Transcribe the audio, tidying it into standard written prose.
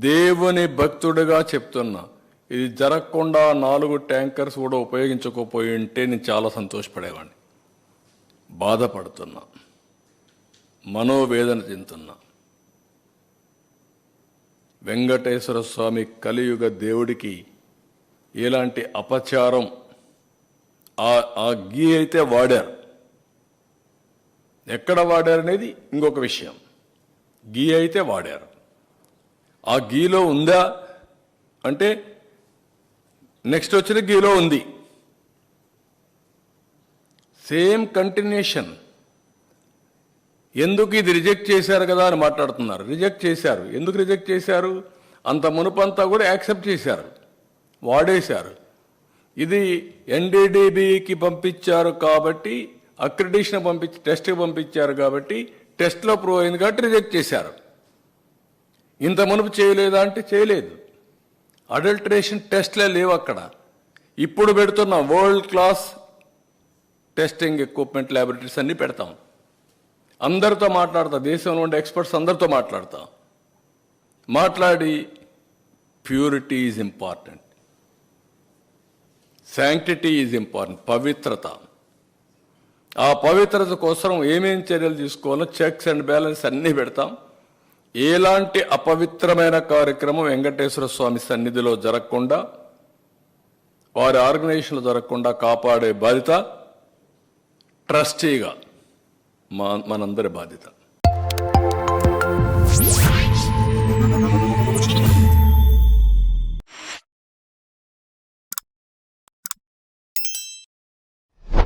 దేవుని భక్తుడిగా చెప్తున్నా, ఇది జరగకుండా 4 ట్యాంకర్స్ కూడా ఉపయోగించకపోయి ఉంటే నేను చాలా సంతోషపడేవాడిని. బాధపడుతున్నా, మనోవేదన చెందుతున్నా. వెంకటేశ్వర స్వామి కలియుగ దేవుడికి ఎలాంటి అపచారం ఆ గీ అయితే వాడారు, ఎక్కడ వాడారు అనేది ఇంకొక విషయం. గీ అయితే వాడారు, ఆ గీలో ఉందా అంటే నెక్స్ట్ వచ్చిన గీలో ఉంది. Same continuation. ఎందుకు ఇది రిజెక్ట్ చేశారు కదా అని మాట్లాడుతున్నారు. రిజెక్ట్ చేశారు. ఎందుకు రిజెక్ట్ చేశారు? అంత మునుపంతా కూడా యాక్సెప్ట్ చేశారు, వాడేశారు. ఇది ఎన్డీడీబీకి పంపించారు కాబట్టి, అక్రిడిషన్ పంపించి టెస్ట్కి పంపించారు కాబట్టి, టెస్ట్లో ప్రూవ్ అయింది కాబట్టి రిజెక్ట్ చేశారు. ఇంత మునుపు చేయలేదా అంటే చేయలేదు. అడల్టరేషన్ టెస్ట్లే లేవు అక్కడ. ఇప్పుడు పెడుతున్న world class testing equipment laboratories అన్నీ పెడతాం. అందరితో మాట్లాడతా, దేశంలో ఉండే ఎక్స్పర్ట్స్ అందరితో మాట్లాడి purity is important, sanctity is important, పవిత్రత. ఆ పవిత్రత కోసం ఏమేం చర్యలు తీసుకోవాలో చెక్స్ అండ్ బ్యాలెన్స్ అన్నీ పెడతాం. ఎలాంటి అపవిత్రమైన కార్యక్రమం వెంకటేశ్వర స్వామి సన్నిధిలో జరగకుండా, వారి ఆర్గనైజేషన్లో జరగకుండా కాపాడే బాధ్యత ట్రస్టీగా మనందరి బాధ్యత.